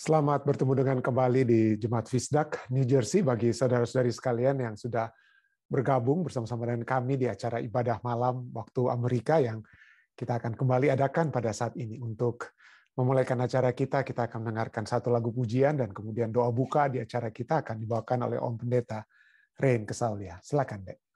Selamat bertemu dengan kembali di Jemaat Fisdak, New Jersey, bagi saudara-saudari sekalian yang sudah bergabung bersama-sama dengan kami di acara ibadah malam waktu Amerika yang kita akan kembali adakan pada saat ini. Untuk memulaikan acara kita akan mendengarkan satu lagu pujian dan kemudian doa buka di acara kita akan dibawakan oleh Om Pendeta Rein Kesaulia. Silakan, Dek.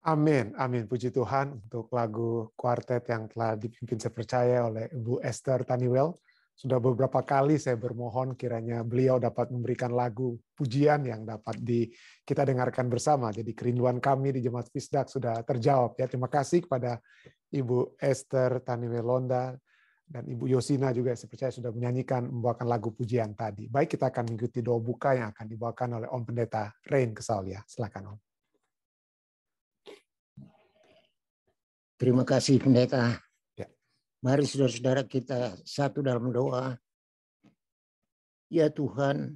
Amin, amin. Puji Tuhan untuk lagu kuartet yang telah dipimpin saya percaya oleh Ibu Esther Taniwel. Sudah beberapa kali saya bermohon kiranya beliau dapat memberikan lagu pujian yang dapat kita dengarkan bersama. Jadi kerinduan kami di Jemaat Fisdak sudah terjawab. Ya, terima kasih kepada Ibu Esther Tanimelonda dan Ibu Yosina juga saya percaya sudah membawakan lagu pujian tadi. Baik, kita akan mengikuti doa buka yang akan dibawakan oleh Om Pendeta Rein Kesaulia. Silakan Om. Terima kasih Pendeta. Ya. Mari saudara-saudara kita satu dalam doa. Ya Tuhan,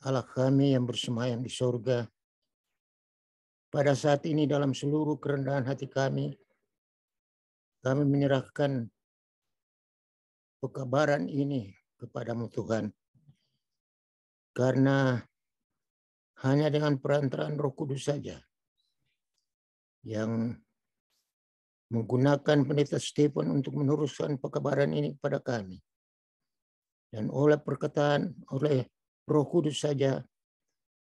Allah kami yang bersemayam di surga, pada saat ini dalam seluruh kerendahan hati kami menyerahkan pekabaran ini kepadamu Tuhan. Karena hanya dengan perantaraan Roh Kudus saja yang menggunakan Pendeta Stephen untuk meneruskan pekabaran ini kepada kami. Dan oleh perkataan, oleh Roh Kudus saja,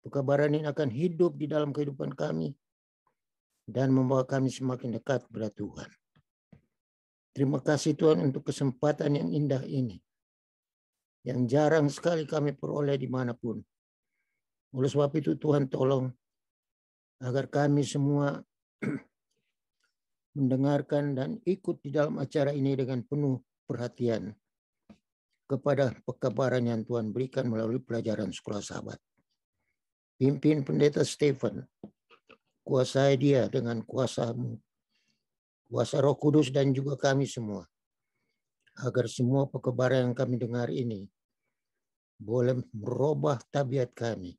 pekabaran ini akan hidup di dalam kehidupan kami dan membawa kami semakin dekat kepada Tuhan. Terima kasih Tuhan untuk kesempatan yang indah ini, yang jarang sekali kami peroleh dimanapun. Oleh sebab itu Tuhan tolong agar kami semua mendengarkan dan ikut di dalam acara ini dengan penuh perhatian kepada pekabaran yang Tuhan berikan melalui pelajaran sekolah sahabat. Pimpin Pendeta Stephen, kuasai dia dengan kuasa-Mu, kuasa Roh Kudus dan juga kami semua, agar semua pekabaran yang kami dengar ini boleh merubah tabiat kami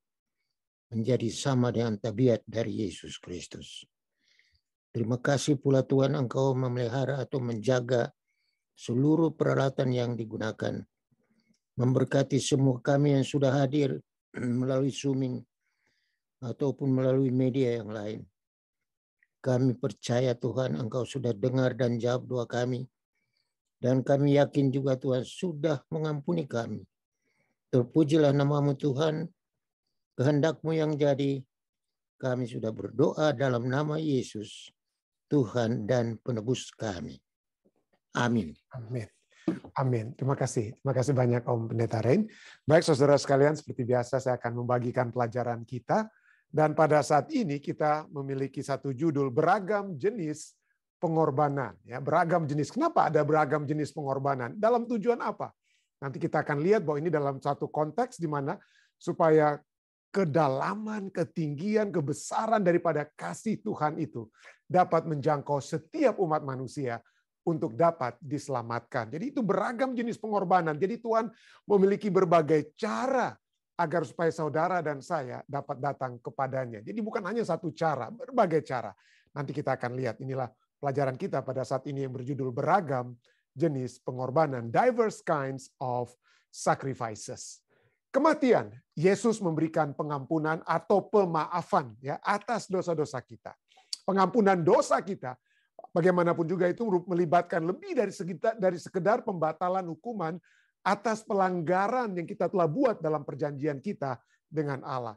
menjadi sama dengan tabiat dari Yesus Kristus. Terima kasih pula Tuhan Engkau memelihara atau menjaga seluruh peralatan yang digunakan. Memberkati semua kami yang sudah hadir melalui Zooming ataupun melalui media yang lain. Kami percaya Tuhan Engkau sudah dengar dan jawab doa kami. Dan kami yakin juga Tuhan sudah mengampuni kami. Terpujilah nama-Mu Tuhan, kehendak-Mu yang jadi. Kami sudah berdoa dalam nama Yesus, Tuhan dan penebus kami. Amin. Amin. Amin. Terima kasih. Terima kasih banyak Om Pendeta Rein. Baik saudara sekalian, seperti biasa saya akan membagikan pelajaran kita. Dan pada saat ini kita memiliki satu judul, beragam jenis pengorbanan. Ya, beragam jenis. Kenapa ada beragam jenis pengorbanan? Dalam tujuan apa? Nanti kita akan lihat bahwa ini dalam satu konteks di mana supaya kedalaman, ketinggian, kebesaran daripada kasih Tuhan itu dapat menjangkau setiap umat manusia untuk dapat diselamatkan. Jadi itu beragam jenis pengorbanan. Jadi Tuhan memiliki berbagai cara agar supaya saudara dan saya dapat datang kepadanya. Jadi bukan hanya satu cara, berbagai cara. Nanti kita akan lihat, inilah pelajaran kita pada saat ini yang berjudul beragam jenis pengorbanan, diverse kinds of sacrifices. Kematian, Yesus memberikan pengampunan atau pemaafan ya atas dosa-dosa kita. Pengampunan dosa kita, bagaimanapun juga itu melibatkan lebih dari sekedar pembatalan hukuman atas pelanggaran yang kita telah buat dalam perjanjian kita dengan Allah.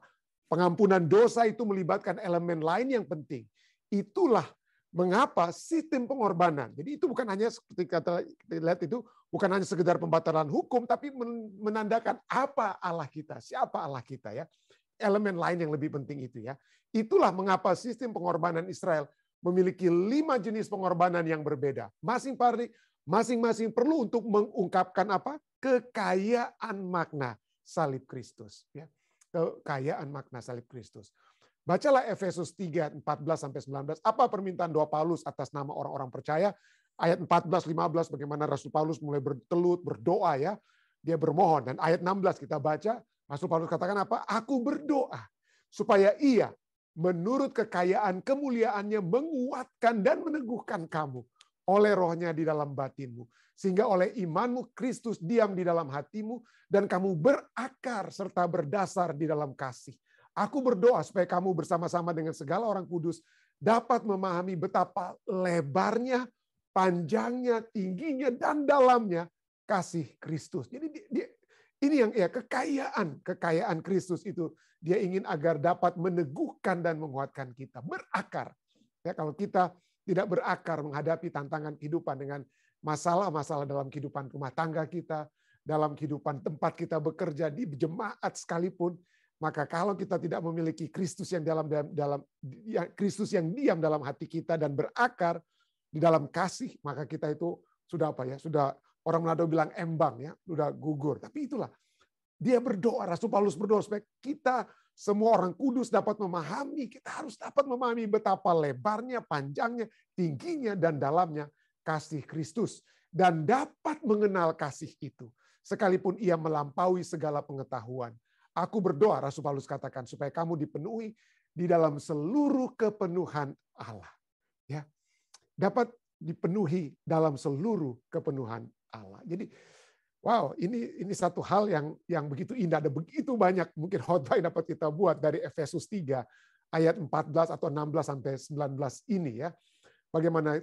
Pengampunan dosa itu melibatkan elemen lain yang penting. Itulah mengapa sistem pengorbanan. Jadi itu bukan hanya seperti kata kita lihat itu bukan hanya sekedar pembatalan hukum, tapi menandakan apa Allah kita, siapa Allah kita ya. Elemen lain yang lebih penting itu ya. Itulah mengapa sistem pengorbanan Israel memiliki 5 jenis pengorbanan yang berbeda. Masing-masing perlu untuk mengungkapkan apa? Kekayaan makna salib Kristus. Ya. Kekayaan makna salib Kristus. Bacalah Efesus 3, 14-19. Apa permintaan doa Paulus atas nama orang-orang percaya? Ayat 14-15 bagaimana Rasul Paulus mulai berdoa ya. Dia bermohon. Dan ayat 16 kita baca, Rasul Paulus katakan apa? Aku berdoa supaya ia menurut kekayaan kemuliaannya menguatkan dan meneguhkan kamu oleh rohnya di dalam batinmu. Sehingga oleh imanmu Kristus diam di dalam hatimu dan kamu berakar serta berdasar di dalam kasih. Aku berdoa supaya kamu bersama-sama dengan segala orang kudus dapat memahami betapa lebarnya, panjangnya, tingginya, dan dalamnya kasih Kristus. Jadi ini yang kekayaan Kristus itu. Dia ingin agar dapat meneguhkan dan menguatkan kita. Berakar. Ya, kalau kita tidak berakar menghadapi tantangan kehidupan dengan masalah-masalah dalam kehidupan rumah tangga kita, dalam kehidupan tempat kita bekerja, di jemaat sekalipun, maka kalau kita tidak memiliki Kristus yang Kristus yang diam dalam hati kita dan berakar di dalam kasih, maka kita itu sudah apa ya? Sudah, orang Manado bilang embang ya, sudah gugur. Tapi itulah, dia berdoa, Rasul Paulus berdoa supaya kita semua orang kudus dapat memahami, kita harus dapat memahami betapa lebarnya, panjangnya, tingginya, dan dalamnya kasih Kristus. Dan dapat mengenal kasih itu, sekalipun ia melampaui segala pengetahuan. Aku berdoa, Rasul Paulus katakan, supaya kamu dipenuhi di dalam seluruh kepenuhan Allah. Ya, dapat dipenuhi dalam seluruh kepenuhan Allah. Jadi, wow, ini satu hal yang begitu indah. Ada begitu banyak mungkin khotbah yang dapat kita buat dari Efesus 3 ayat 14 atau 16 sampai 19 ini ya. Bagaimana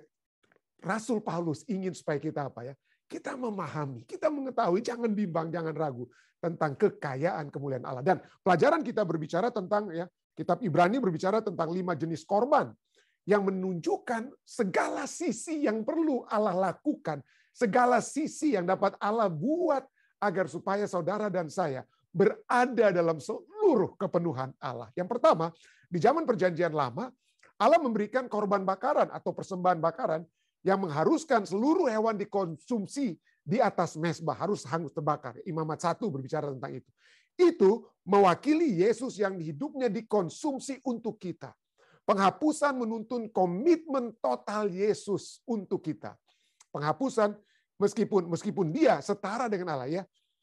Rasul Paulus ingin supaya kita apa ya? Kita memahami, kita mengetahui, jangan bimbang, jangan ragu tentang kekayaan kemuliaan Allah. Dan pelajaran kita berbicara tentang ya, kitab Ibrani berbicara tentang 5 jenis korban yang menunjukkan segala sisi yang perlu Allah lakukan, segala sisi yang dapat Allah buat agar supaya saudara dan saya berada dalam seluruh kepenuhan Allah. Yang pertama, di zaman Perjanjian Lama, Allah memberikan korban bakaran atau persembahan bakaran yang mengharuskan seluruh hewan dikonsumsi di atas mezbah, harus hangus terbakar. Imamat 1 berbicara tentang itu. Itu mewakili Yesus yang hidupnya dikonsumsi untuk kita. Penghapusan menuntun komitmen total Yesus untuk kita. Penghapusan meskipun dia setara dengan Allah ya.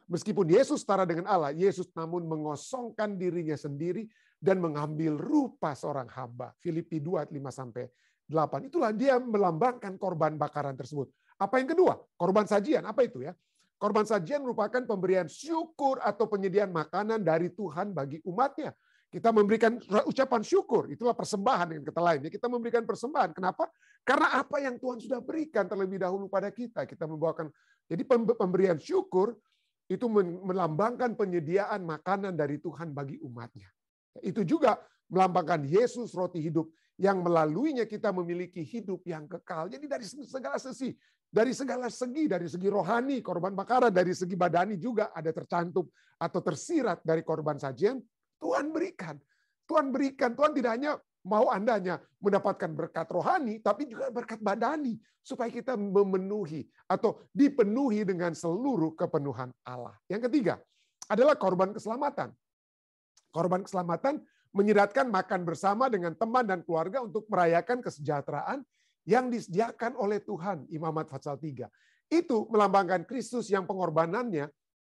Meskipun Yesus setara dengan Allah, Yesus namun mengosongkan dirinya sendiri dan mengambil rupa seorang hamba. Filipi 2 5 sampai 8. Itulah dia melambangkan korban bakaran tersebut. Apa yang kedua? Korban sajian. Apa itu ya? Korban sajian merupakan pemberian syukur atau penyediaan makanan dari Tuhan bagi umatnya. Kita memberikan ucapan syukur, itulah persembahan dengan kata lain. Kita memberikan persembahan. Kenapa? Karena apa yang Tuhan sudah berikan terlebih dahulu pada kita. Kita membawakan. Jadi pemberian syukur itu melambangkan penyediaan makanan dari Tuhan bagi umatnya. Itu juga melambangkan Yesus roti hidup yang melaluinya kita memiliki hidup yang kekal. Jadi dari segala sisi, dari segala segi, dari segi rohani, korban bakaran, dari segi badani juga ada tercantum atau tersirat dari korban sajian. Tuhan berikan. Tuhan berikan. Tuhan tidak hanya mau Andanya mendapatkan berkat rohani, tapi juga berkat badani. Supaya kita memenuhi atau dipenuhi dengan seluruh kepenuhan Allah. Yang ketiga adalah korban keselamatan. Korban keselamatan menyiratkan makan bersama dengan teman dan keluarga untuk merayakan kesejahteraan yang disediakan oleh Tuhan. Imamat pasal 3. Itu melambangkan Kristus yang pengorbanannya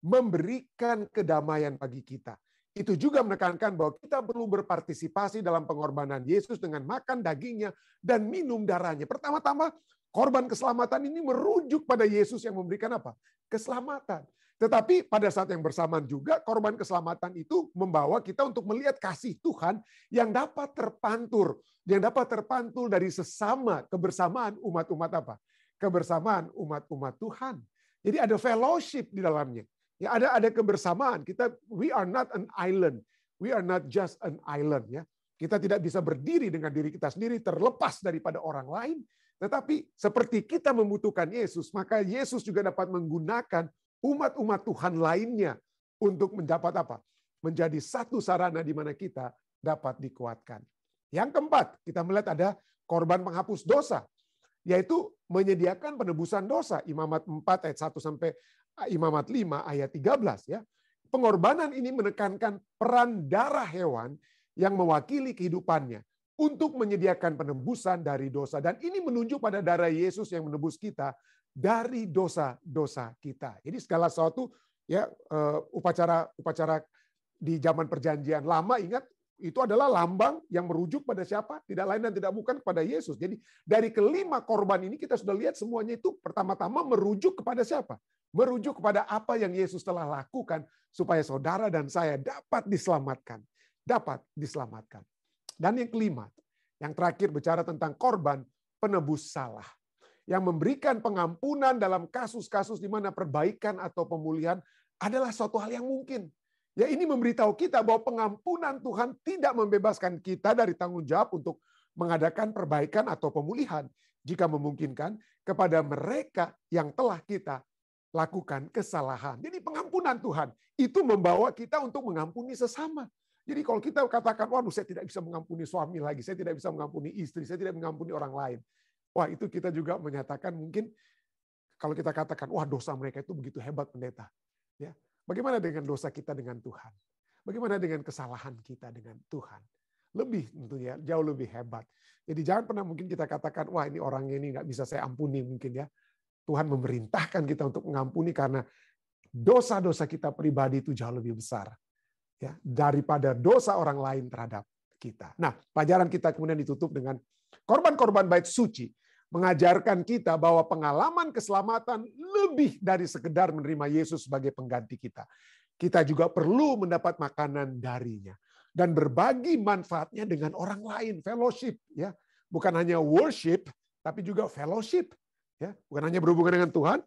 memberikan kedamaian bagi kita. Itu juga menekankan bahwa kita perlu berpartisipasi dalam pengorbanan Yesus dengan makan dagingnya dan minum darahnya. Pertama-tama, korban keselamatan ini merujuk pada Yesus yang memberikan apa? Keselamatan. Tetapi pada saat yang bersamaan juga, korban keselamatan itu membawa kita untuk melihat kasih Tuhan yang dapat terpantul. Yang dapat terpantul dari sesama kebersamaan umat-umat apa? Kebersamaan umat-umat Tuhan. Jadi ada fellowship di dalamnya. Ya, ada kebersamaan. We are not an island. We are not just an island ya. Kita tidak bisa berdiri dengan diri kita sendiri terlepas daripada orang lain, tetapi seperti kita membutuhkan Yesus, maka Yesus juga dapat menggunakan umat-umat Tuhan lainnya untuk mendapat apa? Menjadi satu sarana di mana kita dapat dikuatkan. Yang keempat, kita melihat ada korban penghapus dosa, yaitu menyediakan penebusan dosa. Imamat 4 ayat 1 sampai Imamat 5 ayat 13 ya. Pengorbanan ini menekankan peran darah hewan yang mewakili kehidupannya untuk menyediakan penebusan dari dosa, dan ini menunjuk pada darah Yesus yang menebus kita dari dosa-dosa kita. Jadi segala sesuatu ya, upacara di zaman Perjanjian Lama, ingat itu adalah lambang yang merujuk pada siapa? Tidak lain dan tidak bukan kepada Yesus. Jadi dari kelima korban ini kita sudah lihat semuanya itu pertama-tama merujuk kepada siapa? Merujuk kepada apa yang Yesus telah lakukan supaya saudara dan saya dapat diselamatkan. Dapat diselamatkan. Dan yang kelima, yang terakhir bicara tentang korban penebus salah. Yang memberikan pengampunan dalam kasus-kasus di mana perbaikan atau pemulihan adalah suatu hal yang mungkin. Ya, ini memberitahu kita bahwa pengampunan Tuhan tidak membebaskan kita dari tanggung jawab untuk mengadakan perbaikan atau pemulihan. jika memungkinkan, kepada mereka yang telah kita lakukan kesalahan. Jadi pengampunan Tuhan itu membawa kita untuk mengampuni sesama. Jadi kalau kita katakan, waduh saya tidak bisa mengampuni suami lagi, saya tidak bisa mengampuni istri, saya tidak mengampuni orang lain. Wah itu kita juga menyatakan mungkin kalau kita katakan, wah dosa mereka itu begitu hebat pendeta. Ya, bagaimana dengan dosa kita dengan Tuhan? Bagaimana dengan kesalahan kita dengan Tuhan? Lebih tentunya, jauh lebih hebat. Jadi jangan pernah mungkin kita katakan, wah ini orangnya ini nggak bisa saya ampuni mungkin ya. Tuhan memerintahkan kita untuk mengampuni karena dosa-dosa kita pribadi itu jauh lebih besar ya daripada dosa orang lain terhadap kita. Nah, pelajaran kita kemudian ditutup dengan korban-korban bait suci mengajarkan kita bahwa pengalaman keselamatan lebih dari sekedar menerima Yesus sebagai pengganti kita. Kita juga perlu mendapat makanan darinya dan berbagi manfaatnya dengan orang lain, fellowship ya. Bukan hanya worship tapi juga fellowship ya. Bukan hanya berhubungan dengan Tuhan,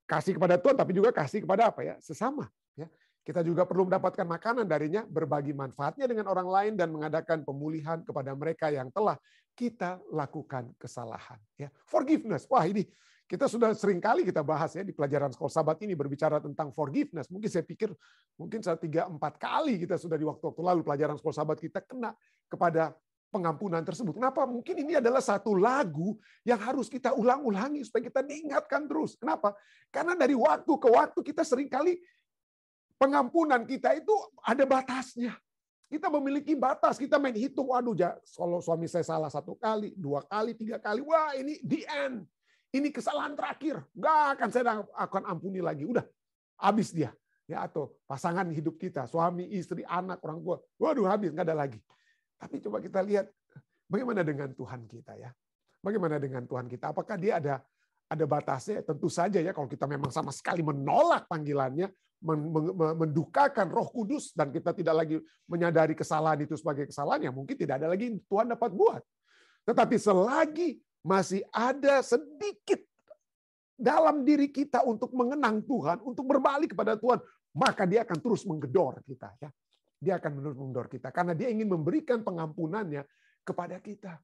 kasih kepada Tuhan tapi juga kasih kepada apa ya? Sesama ya. Kita juga perlu mendapatkan makanan darinya, berbagi manfaatnya dengan orang lain dan mengadakan pemulihan kepada mereka yang telah kita lakukan kesalahan. Ya, forgiveness. Wah ini kita sudah sering kali kita bahas ya di pelajaran Sekolah Sabat ini berbicara tentang forgiveness. Mungkin saya pikir mungkin 3-4 kali kita sudah di waktu-waktu lalu pelajaran Sekolah Sabat kita kena kepada pengampunan tersebut. Kenapa? Mungkin ini adalah satu lagu yang harus kita ulang-ulangi supaya kita diingatkan terus. Kenapa? Karena dari waktu ke waktu kita sering kali pengampunan kita itu ada batasnya. Kita memiliki batas, kita main hitung, waduh kalau suami saya salah 1 kali, 2 kali, 3 kali, wah ini the end. Ini kesalahan terakhir, nggak akan saya akan ampuni lagi. Udah, habis dia. Ya, atau pasangan hidup kita, suami, istri, anak, orang tua, waduh habis, nggak ada lagi. Tapi coba kita lihat, bagaimana dengan Tuhan kita ya? Bagaimana dengan Tuhan kita? Apakah dia ada batasnya? Tentu saja ya, kalau kita memang sama sekali menolak panggilannya, mendukakan Roh Kudus dan kita tidak lagi menyadari kesalahan itu sebagai kesalahan, ya mungkin tidak ada lagi Tuhan dapat buat. Tetapi selagi masih ada sedikit dalam diri kita untuk mengenang Tuhan, untuk berbalik kepada Tuhan, maka dia akan terus menggedor kita ya. Dia akan terus menggedor kita karena dia ingin memberikan pengampunannya kepada kita.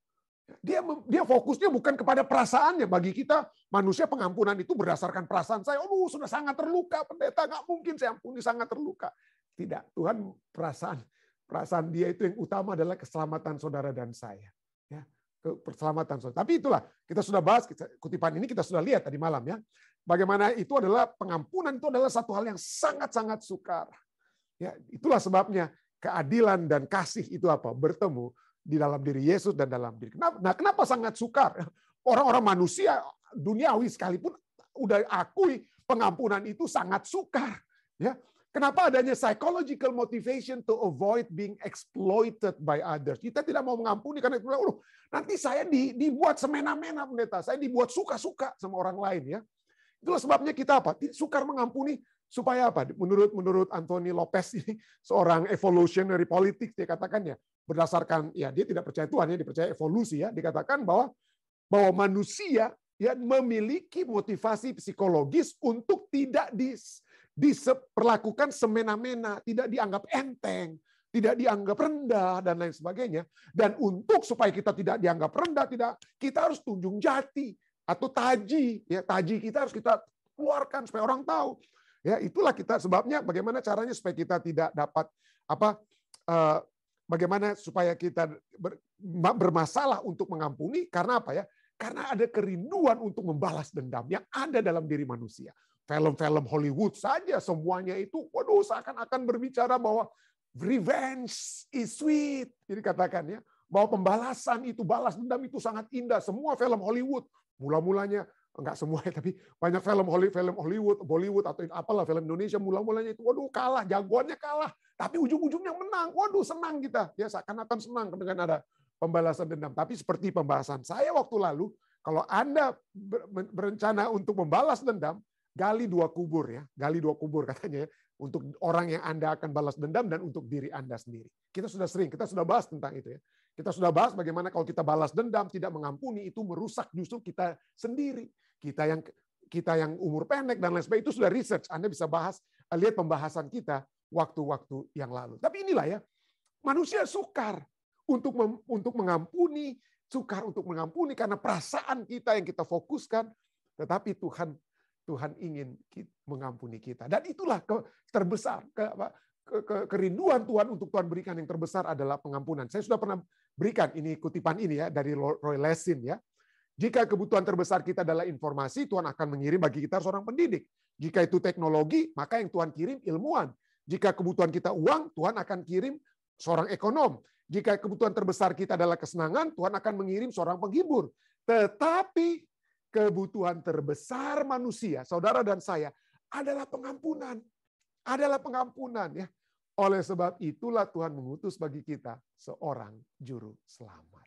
Dia fokusnya bukan kepada perasaannya. Bagi kita manusia pengampunan itu berdasarkan perasaan saya. Oh sudah sangat terluka pendeta, nggak mungkin saya ampuni, sangat terluka. Tidak, Tuhan perasaan dia itu yang utama adalah keselamatan saudara dan saya. Ya, keselamatan saudara. Tapi itulah kita sudah bahas kutipan ini kita sudah lihat tadi malam ya. Bagaimana itu adalah pengampunan itu adalah satu hal yang sangat-sangat sukar. Ya, itulah sebabnya keadilan dan kasih itu apa? Bertemu di dalam diri Yesus dan dalam diri. Kenapa sangat sukar? Orang-orang manusia duniawi sekalipun udah akui pengampunan itu sangat sukar. Ya, kenapa adanya psychological motivation to avoid being exploited by others? Kita tidak mau mengampuni karena nanti saya dibuat semena-mena pendeta, saya dibuat suka-suka sama orang lain ya. Itulah sebabnya kita apa? Sukar mengampuni supaya apa? Menurut Anthony Lopez ini seorang evolutionary politik dia katakannya berdasarkan ya dia tidak percaya Tuhan ya, dia percaya evolusi ya, dikatakan bahwa manusia ya memiliki motivasi psikologis untuk tidak diperlakukan semena-mena, tidak dianggap enteng, tidak dianggap rendah dan lain sebagainya. Dan untuk supaya kita tidak dianggap rendah, kita harus tunjung jati atau taji ya, taji kita harus kita keluarkan supaya orang tahu. Ya, itulah kita sebabnya bagaimana caranya supaya kita tidak dapat bagaimana supaya kita bermasalah untuk mengampuni karena apa ya? Karena ada kerinduan untuk membalas dendam yang ada dalam diri manusia. Film-film Hollywood saja semuanya itu waduh seakan-akan berbicara bahwa revenge is sweet. Jadi katakan ya, bahwa pembalasan itu, balas dendam itu sangat indah. Semua film Hollywood mula-mulanya enggak semua ya, tapi banyak film Hollywood, Bollywood atau apalah film Indonesia mula-mulanya itu waduh kalah, jagoannya kalah, tapi ujung-ujungnya menang. Waduh senang kita. Ya seakan-akan senang dengan ada pembalasan dendam. Tapi seperti pembahasan saya waktu lalu, kalau Anda berencana untuk membalas dendam, gali 2 kubur ya. Gali 2 kubur katanya ya, untuk orang yang Anda akan balas dendam dan untuk diri Anda sendiri. Kita sudah bahas tentang itu ya. Kita sudah bahas bagaimana kalau kita balas dendam, tidak mengampuni itu merusak justru kita sendiri. Kita yang umur pendek dan lain sebagainya itu sudah research. Anda bisa lihat pembahasan kita waktu-waktu yang lalu. Tapi inilah ya, manusia sukar untuk mengampuni, sukar untuk mengampuni karena perasaan kita yang kita fokuskan, tetapi Tuhan ingin mengampuni kita. Dan itulah terbesar, kerinduan Tuhan untuk Tuhan berikan yang terbesar adalah pengampunan. Saya sudah pernah berikan ini kutipan ini ya dari Roy Lessin ya. Jika kebutuhan terbesar kita adalah informasi, Tuhan akan mengirim bagi kita seorang pendidik. Jika itu teknologi, maka yang Tuhan kirim ilmuwan. Jika kebutuhan kita uang, Tuhan akan kirim seorang ekonom. Jika kebutuhan terbesar kita adalah kesenangan, Tuhan akan mengirim seorang penghibur. Tetapi kebutuhan terbesar manusia, saudara dan saya, adalah pengampunan. Adalah pengampunan ya. Oleh sebab itulah Tuhan mengutus bagi kita seorang juru selamat.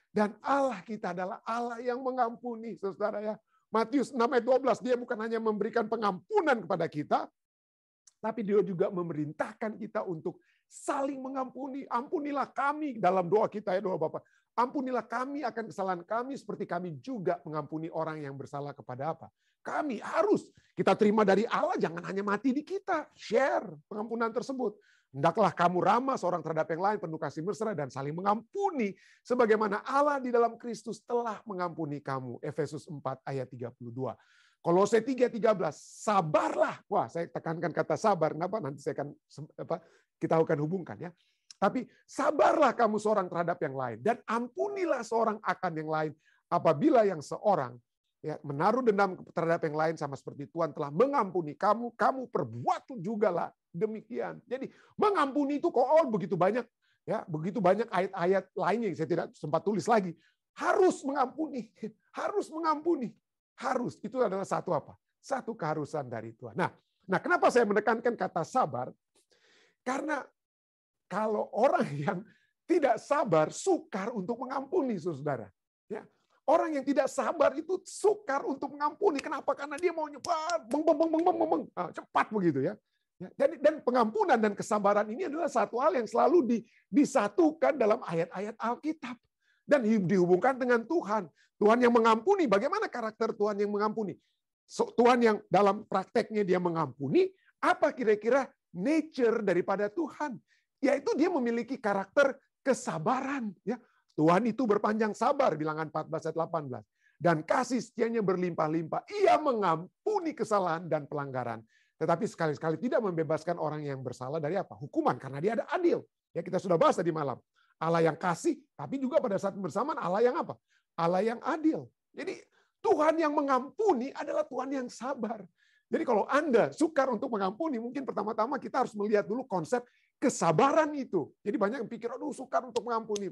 Dan Allah kita adalah Allah yang mengampuni, saudara ya. Matius 6 ayat 12, dia bukan hanya memberikan pengampunan kepada kita, tapi dia juga memerintahkan kita untuk saling mengampuni. Ampunilah kami dalam doa kita ya, doa Bapa. Ampunilah kami akan kesalahan kami seperti kami juga mengampuni orang yang bersalah kepada apa? Kami harus kita terima dari Allah, jangan hanya mati di kita. Share pengampunan tersebut. Hendaklah kamu ramah seorang terhadap yang lain, penuh kasih mesra dan saling mengampuni sebagaimana Allah di dalam Kristus telah mengampuni kamu. Efesus 4 ayat 32. Kolose 3:13, sabarlah. Wah, saya tekankan kata sabar. Kenapa? Nanti saya akan kita akan hubungkan ya. Tapi sabarlah kamu seorang terhadap yang lain dan ampunilah seorang akan yang lain apabila yang seorang ya menaruh dendam terhadap yang lain sama seperti Tuhan telah mengampuni kamu, kamu perbuat jugalah demikian. Jadi mengampuni itu begitu banyak ya, begitu banyak ayat-ayat lainnya yang saya tidak sempat tulis lagi. Harus mengampuni, harus mengampuni. Harus, itu adalah satu apa? Satu keharusan dari Tuhan. Nah, kenapa saya menekankan kata sabar? Karena kalau orang yang tidak sabar sukar untuk mengampuni, saudara. Ya, orang yang tidak sabar itu sukar untuk mengampuni. Kenapa? Karena dia mau nyebar, cepat begitu ya. Dan pengampunan dan kesabaran ini adalah satu hal yang selalu disatukan dalam ayat-ayat Alkitab. Dan dihubungkan dengan Tuhan. Tuhan yang mengampuni, bagaimana karakter Tuhan yang mengampuni? Tuhan yang dalam prakteknya dia mengampuni, apa kira-kira nature daripada Tuhan? Yaitu dia memiliki karakter kesabaran. Ya. Tuhan itu berpanjang sabar, bilangan 14 ayat 18. Dan kasih setianya berlimpah-limpah. Ia mengampuni kesalahan dan pelanggaran. Tetapi sekali-sekali tidak membebaskan orang yang bersalah dari apa? Hukuman, karena dia ada adil. Ya, kita sudah bahas tadi malam. Allah yang kasih, tapi juga pada saat bersamaan Allah yang apa? Allah yang adil. Jadi Tuhan yang mengampuni adalah Tuhan yang sabar. Jadi kalau Anda sukar untuk mengampuni, mungkin pertama-tama kita harus melihat dulu konsep kesabaran itu. Jadi banyak yang pikir, aduh sukar untuk mengampuni.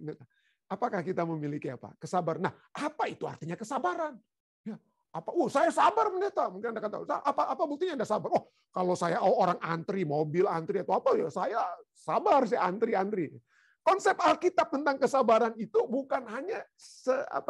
Apakah kita memiliki apa? Kesabaran. Nah, apa itu artinya kesabaran? Ya, apa? Saya sabar pendeta. Mungkin Anda kata, apa buktinya Anda sabar? Kalau saya orang antri, mobil antri atau apa ya saya sabar, saya antri. Konsep Alkitab tentang kesabaran itu bukan hanya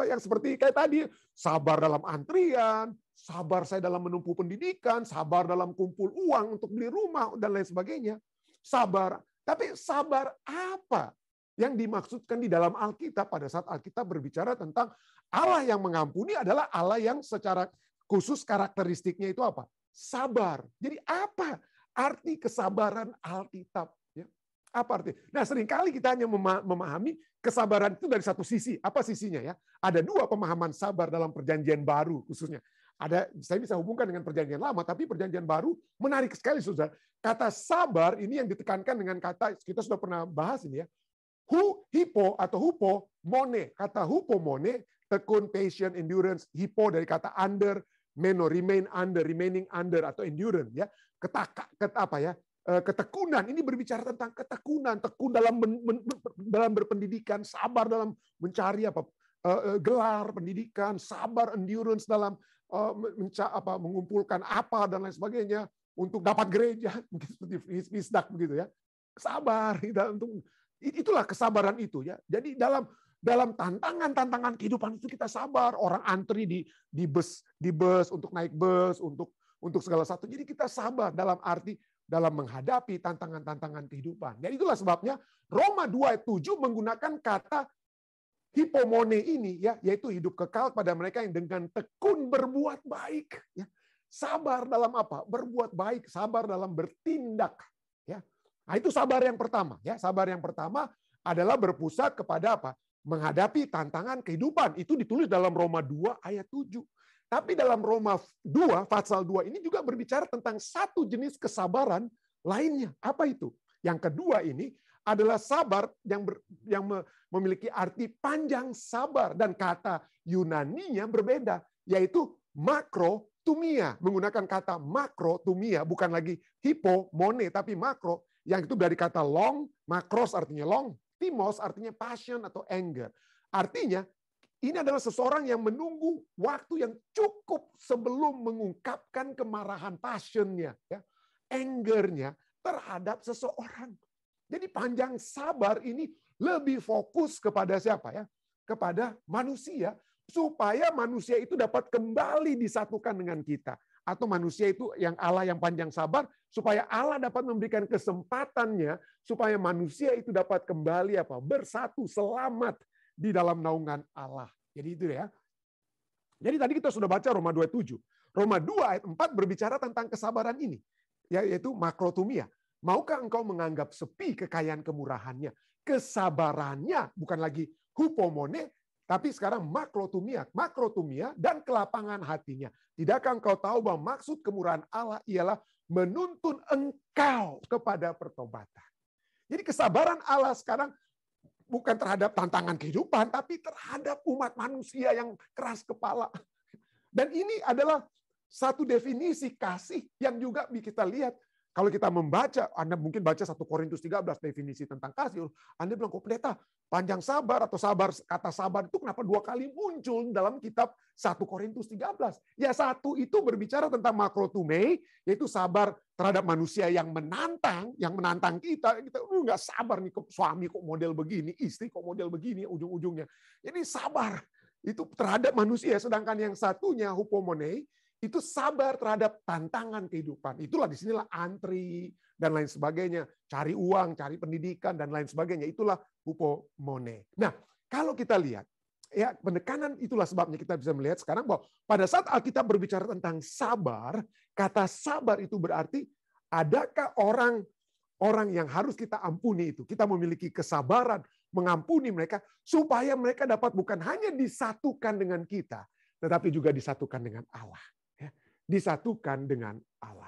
yang seperti kayak tadi, sabar dalam antrian, sabar saya dalam menempuh pendidikan, sabar dalam kumpul uang untuk beli rumah dan lain sebagainya. Sabar, tapi sabar apa yang dimaksudkan di dalam Alkitab pada saat Alkitab berbicara tentang Allah yang mengampuni adalah Allah yang secara khusus karakteristiknya itu apa? Sabar. Jadi apa arti kesabaran Alkitab? Apa artinya? Nah, seringkali kita hanya memahami kesabaran itu dari satu sisi. Apa sisinya ya? Ada dua pemahaman sabar dalam Perjanjian Baru khususnya. Saya bisa hubungkan dengan Perjanjian Lama, tapi Perjanjian Baru menarik sekali, saudara. Kata sabar ini yang ditekankan dengan kata, kita sudah pernah bahas ini ya. Hipo atau hupomone. Kata hupomone, tekun, patient, endurance. Hipo dari kata under, meno, remaining under atau endurance ya. Ketekunan, ini berbicara tentang ketekunan, tekun dalam berpendidikan, sabar dalam mencari gelar pendidikan, sabar endurance dalam mengumpulkan apa dan lain sebagainya untuk dapat gereja, mungkin seperti Visdak begitu ya. Sabar, itulah kesabaran itu ya. Jadi dalam tantangan kehidupan itu kita sabar. Orang antri di bus untuk naik bus, untuk segala satu. Jadi kita sabar dalam arti dalam menghadapi tantangan-tantangan kehidupan. Dan itulah sebabnya Roma 2 ayat 7 menggunakan kata hipomone ini ya, yaitu hidup kekal pada mereka yang dengan tekun berbuat baik ya. Sabar dalam apa? Berbuat baik, sabar dalam bertindak ya. Nah, itu sabar yang pertama ya. Sabar yang pertama adalah berpusat kepada apa? Menghadapi tantangan kehidupan. Itu ditulis dalam Roma 2 ayat 7. Tapi dalam Roma 2, pasal 2 ini juga berbicara tentang satu jenis kesabaran lainnya. Apa itu? Yang kedua ini adalah sabar yang memiliki arti panjang sabar. Dan kata Yunaninya berbeda, yaitu makrotumia. Menggunakan kata makrotumia, bukan lagi hypomone, tapi makro. Yang itu dari kata long, makros artinya long, timos artinya passion atau anger. Artinya, ini adalah seseorang yang menunggu waktu yang cukup sebelum mengungkapkan kemarahan, passionnya, ya, angernya terhadap seseorang. Jadi panjang sabar ini lebih fokus kepada siapa ya? Kepada manusia, supaya manusia itu dapat kembali disatukan dengan kita. Atau manusia itu yang Allah yang panjang sabar, supaya Allah dapat memberikan kesempatannya, supaya manusia itu dapat kembali bersatu, selamat di dalam naungan Allah. Jadi itu ya. Jadi tadi kita sudah baca Roma 2:7. Roma 2 ayat 4 berbicara tentang kesabaran ini, yaitu makrotumia. Maukah engkau menganggap sepi kekayaan kemurahannya? Kesabarannya bukan lagi hupomone, tapi sekarang makrotumia. Makrotumia dan kelapangan hatinya. Tidakkah engkau tahu bahwa maksud kemurahan Allah ialah menuntun engkau kepada pertobatan. Jadi kesabaran Allah sekarang bukan terhadap tantangan kehidupan, tapi terhadap umat manusia yang keras kepala. Dan ini adalah satu definisi kasih yang juga kita lihat. Kalau kita membaca, Anda mungkin baca 1 Korintus 13 definisi tentang kasih. Anda bilang, kok pendeta, panjang sabar atau sabar, kata sabar itu kenapa 2 kali muncul dalam kitab 1 Korintus 13? Ya, satu itu berbicara tentang makrotume, yaitu sabar terhadap manusia yang menantang kita nggak sabar nih, suami kok model begini, istri kok model begini, ujung-ujungnya. Jadi sabar itu terhadap manusia, sedangkan yang satunya hupomone, itu sabar terhadap tantangan kehidupan. Itulah disinilah antri dan lain sebagainya, cari uang, cari pendidikan dan lain sebagainya. Itulah hupomone. Nah, kalau kita lihat, ya penekanan itulah sebabnya kita bisa melihat sekarang bahwa pada saat Alkitab berbicara tentang sabar, kata sabar itu berarti adakah orang yang harus kita ampuni itu. Kita memiliki kesabaran mengampuni mereka supaya mereka dapat bukan hanya disatukan dengan kita, tetapi juga disatukan dengan Allah. Disatukan dengan Allah.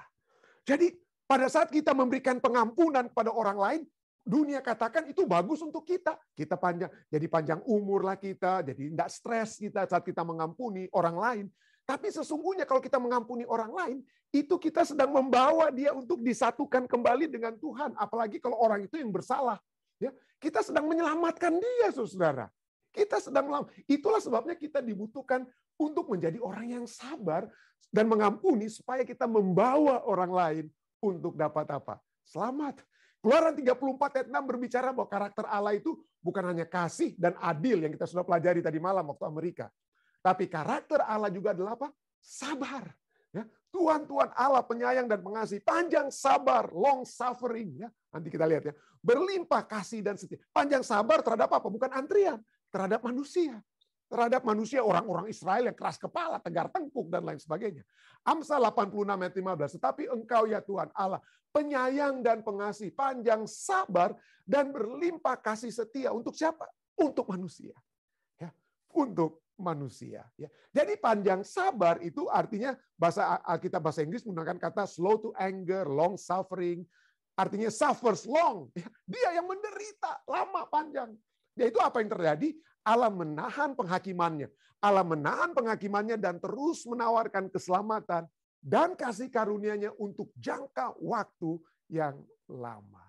Jadi pada saat kita memberikan pengampunan kepada orang lain, dunia katakan itu bagus untuk kita. Kita jadi panjang umur lah kita, jadi tidak stres kita saat kita mengampuni orang lain. Tapi sesungguhnya kalau kita mengampuni orang lain, itu kita sedang membawa dia untuk disatukan kembali dengan Tuhan. Apalagi kalau orang itu yang bersalah. Ya, kita sedang menyelamatkan dia, saudara. Kita sedang itulah sebabnya kita dibutuhkan untuk menjadi orang yang sabar dan mengampuni supaya kita membawa orang lain untuk dapat apa? Selamat. Keluaran 34 ayat 6 berbicara bahwa karakter Allah itu bukan hanya kasih dan adil yang kita sudah pelajari tadi malam waktu Amerika. Tapi karakter Allah juga adalah apa? Sabar. Ya, Tuhan Allah penyayang dan pengasih, panjang sabar, long suffering. Ya, nanti kita lihat ya, berlimpah kasih dan setia. Panjang sabar terhadap apa? Bukan antrian, terhadap manusia. Terhadap manusia, orang-orang Israel yang keras kepala, tegar tengkuk, dan lain sebagainya. Amsal 86 ayat 15. Tetapi engkau ya Tuhan Allah, penyayang dan pengasih, panjang sabar, dan berlimpah kasih setia. Untuk siapa? Untuk manusia. Ya, untuk manusia. Ya. Jadi panjang sabar itu artinya bahasa Alkitab bahasa Inggris menggunakan kata slow to anger, long suffering. Artinya suffers long. Ya. Dia yang menderita lama panjang. Yaitu apa yang terjadi? Allah menahan penghakimannya. Allah menahan penghakimannya dan terus menawarkan keselamatan dan kasih karunia-Nya untuk jangka waktu yang lama.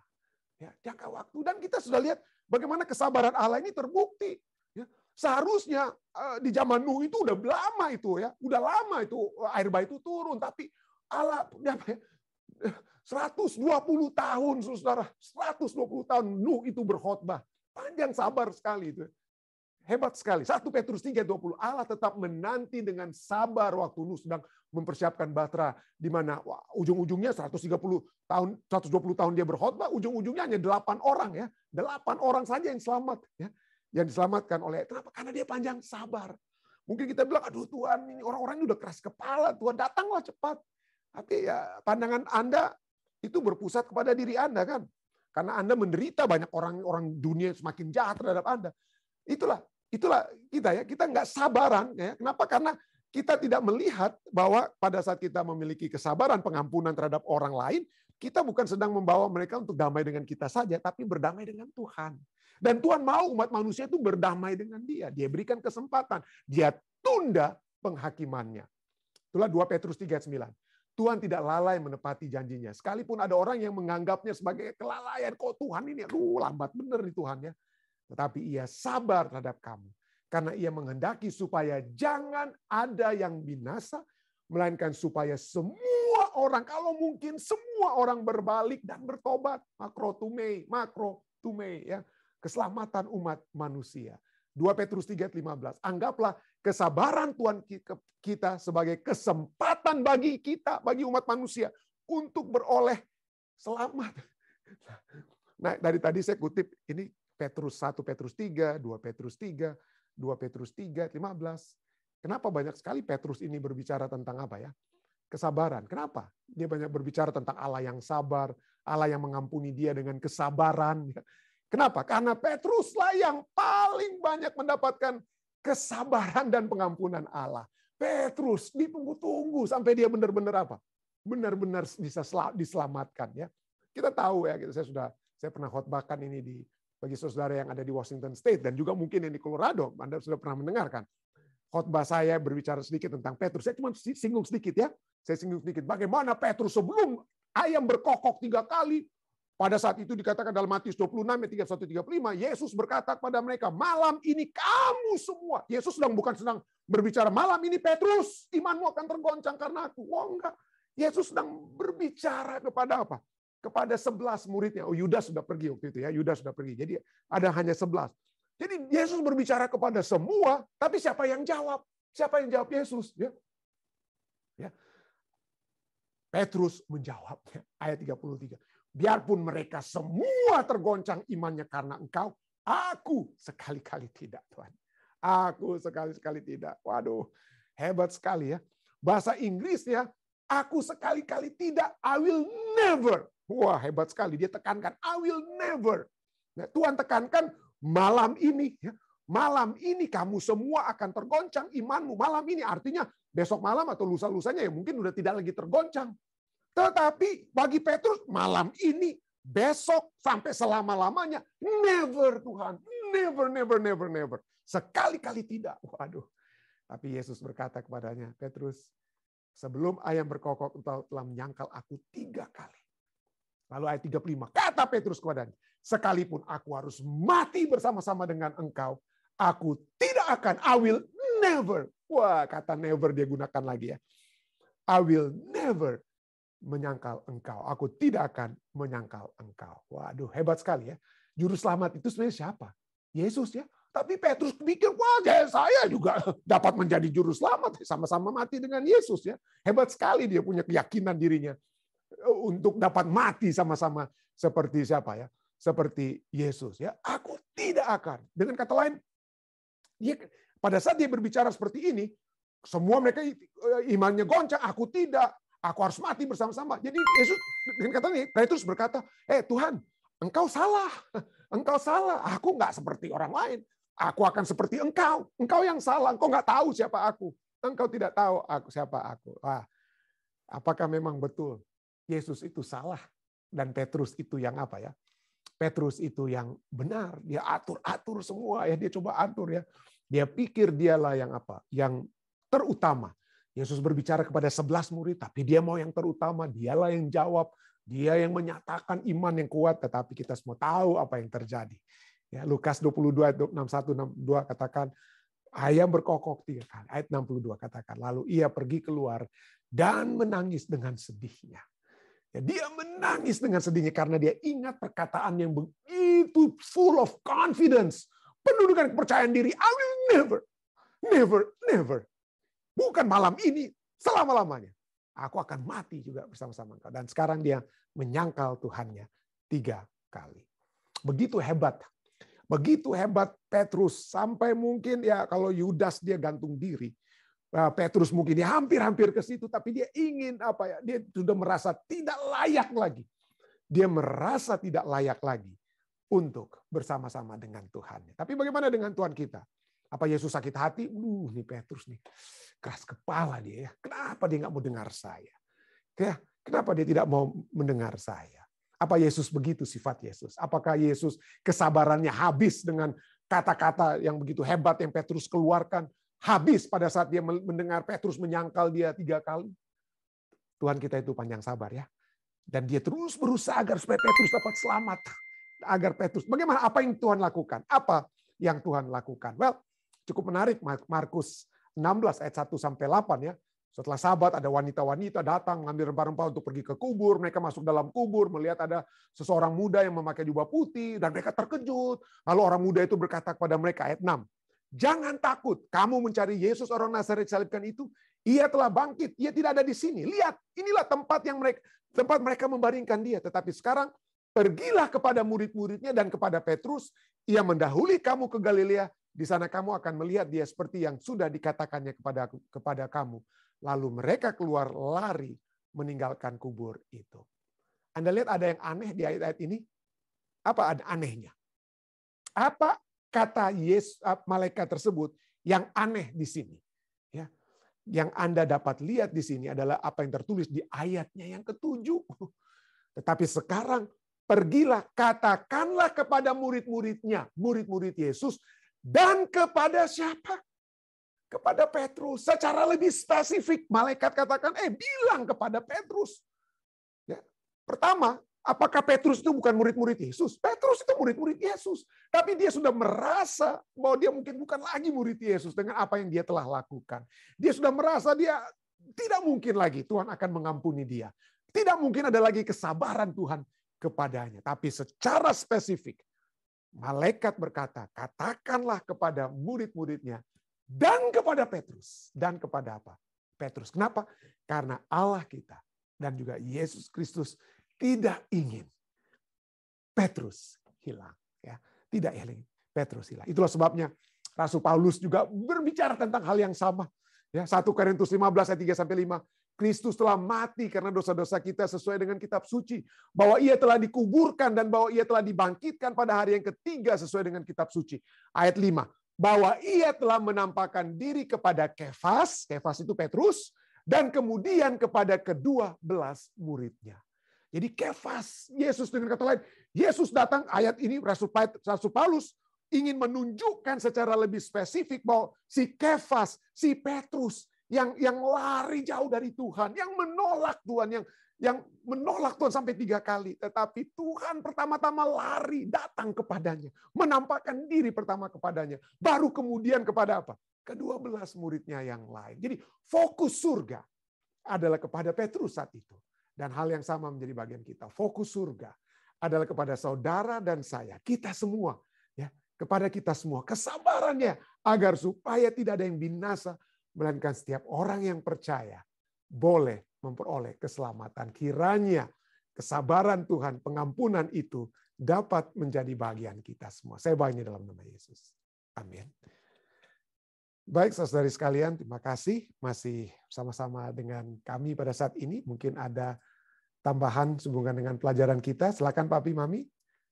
Ya, jangka waktu. Dan kita sudah lihat bagaimana kesabaran Allah ini terbukti. Ya, seharusnya di zaman Nuh itu udah lama itu ya, udah lama itu air bah itu turun, tapi Allah 120 tahun, saudara, 120 tahun Nuh itu berkhotbah. Panjang sabar sekali itu. Hebat sekali. 1 Petrus 3:20. Allah tetap menanti dengan sabar waktu Nuh sedang mempersiapkan Bahtera, di mana ujung-ujungnya 120 tahun dia berkhotbah, ujung-ujungnya hanya 8 orang ya. 8 orang saja yang selamat ya. Yang diselamatkan oleh kenapa? Karena dia panjang sabar. Mungkin kita bilang, aduh Tuhan, ini orang-orang ini udah keras kepala, Tuhan datanglah cepat. Tapi ya pandangan Anda itu berpusat kepada diri Anda kan. Karena Anda menderita, banyak orang dunia semakin jahat terhadap Anda. Itulah kita ya. Kita nggak sabaran ya. Kenapa? Karena kita tidak melihat bahwa pada saat kita memiliki kesabaran, pengampunan terhadap orang lain, kita bukan sedang membawa mereka untuk damai dengan kita saja, tapi berdamai dengan Tuhan. Dan Tuhan mau umat manusia itu berdamai dengan Dia. Dia berikan kesempatan. Dia tunda penghakimannya. Itulah 2 Petrus 3:9. Tuhan tidak lalai menepati janjinya. Sekalipun ada orang yang menganggapnya sebagai kelalaian. Kok Tuhan ini, lambat bener nih Tuhan ya. Tetapi Ia sabar terhadap kamu. Karena Ia menghendaki supaya jangan ada yang binasa, melainkan supaya semua orang, kalau mungkin semua orang berbalik dan bertobat. Makro tume ya. Keselamatan umat manusia. 2 Petrus 3:15. Anggaplah kesabaran Tuhan kita sebagai kesempatan bagi kita, bagi umat manusia, untuk beroleh selamat. Nah, dari tadi saya kutip, ini 1 Petrus 3, 2 Petrus 3, 2 Petrus 3, 15. Kenapa banyak sekali Petrus ini berbicara tentang apa ya? Kesabaran. Kenapa? Dia banyak berbicara tentang Allah yang sabar, Allah yang mengampuni dia dengan kesabaran. Kenapa? Karena Petruslah yang paling banyak mendapatkan kesabaran dan pengampunan Allah. Petrus ditunggu-tunggu sampai dia benar-benar apa? Benar-benar bisa diselamatkan ya. Kita tahu ya, saya pernah khotbahkan ini bagi saudara yang ada di Washington State dan juga mungkin yang di Colorado, Anda sudah pernah mendengarkan. Khotbah saya berbicara sedikit tentang Petrus. Saya cuma singgung sedikit ya. Saya singgung sedikit. Bagaimana Petrus sebelum ayam berkokok 3 kali. Pada saat itu dikatakan dalam Matius 26, 31-35, Yesus berkata kepada mereka, malam ini kamu semua. Yesus bukan sedang berbicara, malam ini Petrus, imanmu akan tergoncang karena aku. Oh enggak. Yesus sedang berbicara kepada apa? Kepada 11 muridnya. Oh, Yudas sudah pergi waktu itu ya. Yudas sudah pergi. Jadi ada hanya 11. Jadi Yesus berbicara kepada semua, tapi siapa yang jawab? Siapa yang jawab Yesus? Ya. Petrus menjawab. Ayat 33. Biarpun mereka semua tergoncang imannya karena Engkau, aku sekali-kali tidak, Tuhan. Aku sekali-kali tidak. Waduh, hebat sekali ya. Bahasa Inggrisnya, aku sekali-kali tidak, I will never. Wah, hebat sekali. Dia tekankan, I will never. Nah, Tuhan tekankan, malam ini kamu semua akan tergoncang imanmu. Malam ini artinya besok malam atau lusa-lusanya ya mungkin udah tidak lagi tergoncang. Tetapi bagi Petrus malam ini, besok sampai selama-lamanya, never Tuhan. Never. Sekali-kali tidak. Waduh. Tapi Yesus berkata kepadanya, Petrus, sebelum ayam berkokok engkau telah menyangkal aku 3 kali. Lalu ayat 35, kata Petrus kepadanya, sekalipun aku harus mati bersama-sama dengan engkau, aku tidak akan, I will never. Wah, kata never dia gunakan lagi ya. I will never menyangkal engkau. Aku tidak akan menyangkal engkau. Waduh, hebat sekali ya. Juru selamat itu sebenarnya siapa? Yesus ya. Tapi Petrus pikir, wah saya juga dapat menjadi juru selamat. Sama-sama mati dengan Yesus ya. Hebat sekali dia punya keyakinan dirinya. Untuk dapat mati sama-sama seperti siapa ya? Seperti Yesus ya. Aku tidak akan. Dengan kata lain, pada saat dia berbicara seperti ini, semua mereka imannya goncang. Aku tidak. Aku harus mati bersama-sama. Jadi Yesus dengan kata ini, Petrus berkata, Tuhan, engkau salah. Engkau salah. Aku nggak seperti orang lain. Aku akan seperti engkau. Engkau yang salah. Engkau nggak tahu siapa aku. Engkau tidak tahu siapa aku. Wah, apakah memang betul Yesus itu salah dan Petrus itu yang apa ya? Petrus itu yang benar. Dia atur semua ya. Dia coba atur ya. Dia pikir dialah yang apa? Yang terutama. Yesus berbicara kepada 11 murid, tapi dia mau yang terutama. Dialah yang jawab. Dia yang menyatakan iman yang kuat. Tetapi kita semua tahu apa yang terjadi. Ya, Lukas 22, 61-62 katakan, ayam berkokok 3 kali. Ayat 62 katakan, lalu ia pergi keluar dan menangis dengan sedihnya. Ya, dia menangis dengan sedihnya karena dia ingat perkataan yang begitu full of confidence. Penuh dengan kepercayaan diri. I will never. Bukan malam ini, selama-lamanya. Aku akan mati juga bersama-sama engkau. Dan sekarang dia menyangkal Tuhannya 3 kali. Begitu hebat Petrus. Sampai mungkin ya kalau Yudas dia gantung diri. Petrus mungkin dia hampir ke situ, tapi dia ingin apa ya? Dia sudah merasa tidak layak lagi. Dia merasa tidak layak lagi untuk bersama-sama dengan Tuhan. Tapi bagaimana dengan Tuhan kita? Apa Yesus sakit hati? Nih Petrus nih, keras kepala dia ya. Kenapa dia nggak mau dengar saya? Ya, kenapa dia tidak mau mendengar saya? Apa Yesus begitu sifat Yesus? Apakah Yesus kesabarannya habis dengan kata-kata yang begitu hebat yang Petrus keluarkan? Habis pada saat dia mendengar Petrus menyangkal dia 3 kali? Tuhan kita itu panjang sabar ya. Dan dia terus berusaha agar supaya Petrus dapat selamat. Agar Petrus, bagaimana apa yang Tuhan lakukan? Apa yang Tuhan lakukan? Well, cukup menarik Markus 16 ayat 1 sampai 8 ya. Setelah sabat ada wanita-wanita datang mengambil rempah-rempah untuk pergi ke kubur. Mereka masuk dalam kubur melihat ada seseorang muda yang memakai jubah putih dan mereka terkejut. Lalu orang muda itu berkata kepada mereka ayat 6. Jangan takut, kamu mencari Yesus orang Nazaret salibkan itu. Ia telah bangkit, ia tidak ada di sini. Lihat, inilah tempat mereka membaringkan dia. Tetapi sekarang pergilah kepada murid-muridnya dan kepada Petrus. Ia mendahului kamu ke Galilea. Di sana kamu akan melihat dia seperti yang sudah dikatakannya kepada kamu. Lalu mereka keluar lari meninggalkan kubur itu. Anda lihat ada yang aneh di ayat-ayat ini? Apa anehnya? Apa kata Yesus malaikat tersebut yang aneh di sini? Ya, yang Anda dapat lihat di sini adalah apa yang tertulis di ayatnya yang ke-7. Tetapi sekarang pergilah, katakanlah kepada murid-muridnya, murid-murid Yesus, dan kepada siapa? Kepada Petrus. Secara lebih spesifik, malaikat katakan, bilang kepada Petrus. Ya. Pertama, apakah Petrus itu bukan murid-murid Yesus? Petrus itu murid-murid Yesus. Tapi dia sudah merasa bahwa dia mungkin bukan lagi murid Yesus dengan apa yang dia telah lakukan. Dia sudah merasa dia tidak mungkin lagi Tuhan akan mengampuni dia. Tidak mungkin ada lagi kesabaran Tuhan kepadanya. Tapi secara spesifik, malaikat berkata, katakanlah kepada murid-muridnya, dan kepada Petrus. Dan kepada apa? Petrus. Kenapa? Karena Allah kita dan juga Yesus Kristus tidak ingin Petrus hilang. Ya, tidak ingin Petrus hilang. Itulah sebabnya Rasul Paulus juga berbicara tentang hal yang sama. Ya, 1 Korintus 15 ayat 3-5. Kristus telah mati karena dosa-dosa kita sesuai dengan kitab suci. Bahwa ia telah dikuburkan dan bahwa ia telah dibangkitkan pada hari yang ketiga sesuai dengan kitab suci. Ayat 5. Bahwa ia telah menampakkan diri kepada Kefas, Kefas itu Petrus, dan kemudian kepada kedua belas muridnya. Jadi Kefas, Yesus dengan kata lain, Yesus datang, ayat ini Rasul Paulus ingin menunjukkan secara lebih spesifik bahwa si Kefas, si Petrus, yang lari jauh dari Tuhan, yang menolak Tuhan, yang menolak Tuhan sampai 3 kali. Tetapi Tuhan pertama-tama lari, datang kepadanya. Menampakkan diri pertama kepadanya. Baru kemudian kepada apa? Ke-12 muridnya yang lain. Jadi fokus surga adalah kepada Petrus saat itu. Dan hal yang sama menjadi bagian kita. Fokus surga adalah kepada saudara dan saya. Kita semua. Ya, kepada kita semua. Kesabarannya agar supaya tidak ada yang binasa. Melainkan setiap orang yang percaya boleh memperoleh keselamatan. Kiranya kesabaran Tuhan, pengampunan itu dapat menjadi bagian kita semua. Saya bawain dalam nama Yesus. Amin. Baik, saudari sekalian, terima kasih masih sama-sama dengan kami pada saat ini. Mungkin ada tambahan sehubungan dengan pelajaran kita. Silakan Papi, Mami,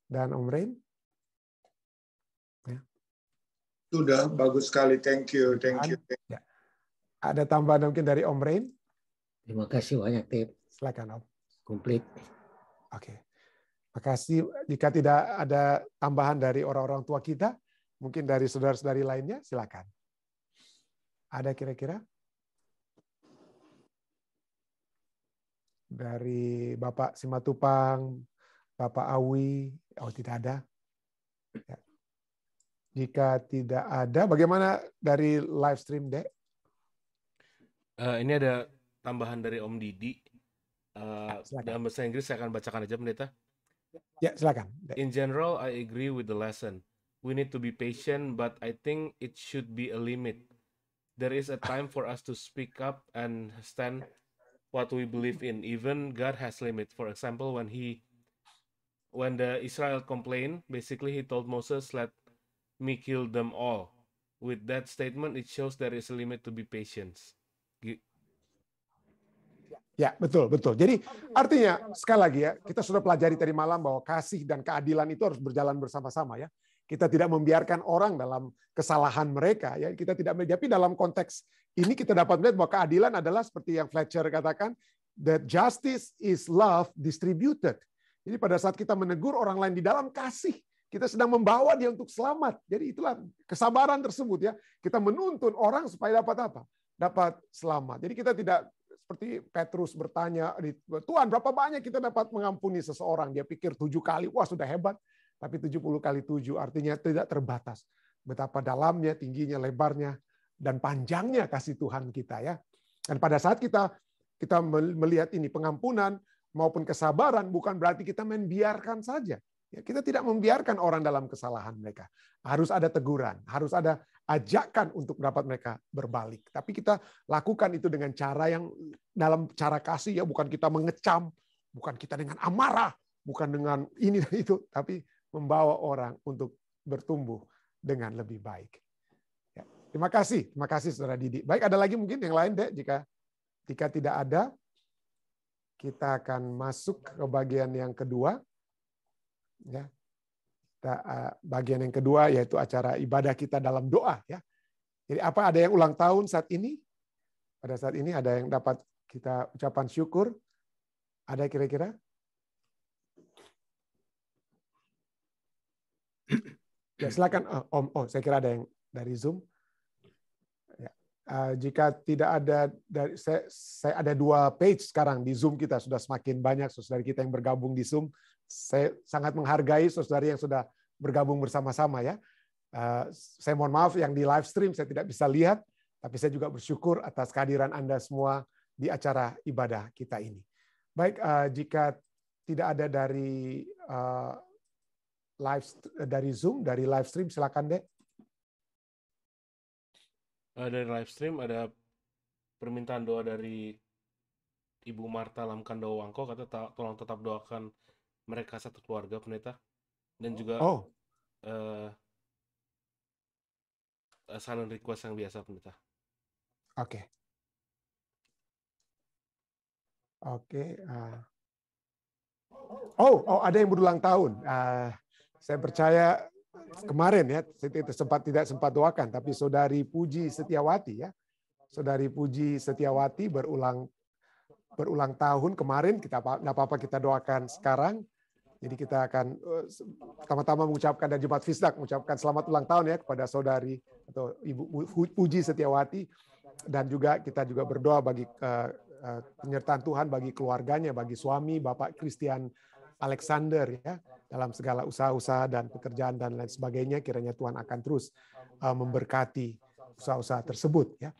dan Om Rain. Ya. Sudah, bagus sekali. Thank you. Ya. Ada tambahan mungkin dari Om Rain? Terima kasih banyak, Tip. Silakan, Om. Komplit. Oke. Makasih. Jika tidak ada tambahan dari orang-orang tua kita, mungkin dari saudara-saudari lainnya, silakan. Ada kira-kira? Dari Bapak Simatupang, Bapak Awi, tidak ada. Ya. Jika tidak ada, bagaimana dari live stream, Dek? Ini ada tambahan dari Om Didi. Silakan. Dalam bahasa Inggris saya akan bacakan aja, Pendeta. Ya, silakan. In general, I agree with the lesson. We need to be patient, but I think it should be a limit. There is a time for us to speak up and stand what we believe in. Even God has limits. For example, when the Israel complained, basically he told Moses, "Let me kill them all." With that statement, it shows there is a limit to be patient. Ya, betul. Jadi artinya sekali lagi ya, kita sudah pelajari tadi malam bahwa kasih dan keadilan itu harus berjalan bersama-sama ya. Kita tidak membiarkan orang dalam kesalahan mereka ya. Kita tidak, tapi dalam konteks ini kita dapat melihat bahwa keadilan adalah seperti yang Fletcher katakan, that justice is love distributed. Jadi pada saat kita menegur orang lain di dalam kasih, kita sedang membawa dia untuk selamat. Jadi itulah kesabaran tersebut ya. Kita menuntun orang supaya dapat apa? Dapat selamat. Jadi kita tidak seperti Petrus bertanya, Tuhan berapa banyak kita dapat mengampuni seseorang? Dia pikir 7 kali, wah sudah hebat. Tapi 70 kali 7 artinya tidak terbatas. Betapa dalamnya, tingginya, lebarnya, dan panjangnya kasih Tuhan kita ya. Dan pada saat kita melihat ini pengampunan maupun kesabaran, bukan berarti kita membiarkan saja. Ya, kita tidak membiarkan orang dalam kesalahan mereka. Harus ada teguran, harus ada ajakan untuk dapat mereka berbalik. Tapi kita lakukan itu dengan cara yang dalam cara kasih ya, bukan kita mengecam, bukan kita dengan amarah, bukan dengan ini dan itu, tapi membawa orang untuk bertumbuh dengan lebih baik. Ya, terima kasih Saudara Didi. Baik, ada lagi mungkin yang lain, Dek? Jika tidak ada, kita akan masuk ke bagian yang kedua. Ya. Bagian yang kedua yaitu acara ibadah kita dalam doa ya. Jadi apa ada yang ulang tahun saat ini? Pada saat ini ada yang dapat kita ucapan syukur? Ada kira-kira? Ya silakan Om. Oh, saya kira ada yang dari Zoom. Ya. Jika tidak ada dari saya ada 2 page sekarang di Zoom kita, sudah semakin banyak saudara kita yang bergabung di Zoom. Saya sangat menghargai saudari yang sudah bergabung bersama-sama ya. Saya mohon maaf yang di live stream saya tidak bisa lihat, tapi saya juga bersyukur atas kehadiran Anda semua di acara ibadah kita ini. Baik, jika tidak ada dari Zoom, dari live stream silakan Dek. Dari live stream ada permintaan doa dari Ibu Marta Lamkandawa Wangko, kata tolong tetap doakan mereka satu keluarga pendeta, dan juga silent request yang biasa pendeta. Oke. Oh, ada yang berulang tahun. Saya percaya kemarin ya, saya tidak sempat doakan, tapi Saudari Puji Setiawati ya, Saudari Puji Setiawati berulang tahun kemarin. Kita nggak apa-apa kita doakan sekarang. Jadi kita akan pertama-tama mengucapkan dari Jemaat Fisdak, mengucapkan selamat ulang tahun ya kepada Saudari atau Ibu Puji Setiawati, dan juga kita juga berdoa bagi penyertaan Tuhan bagi keluarganya, bagi suami Bapak Christian Alexander ya, dalam segala usaha-usaha dan pekerjaan dan lain sebagainya. Kiranya Tuhan akan terus memberkati usaha-usaha tersebut ya.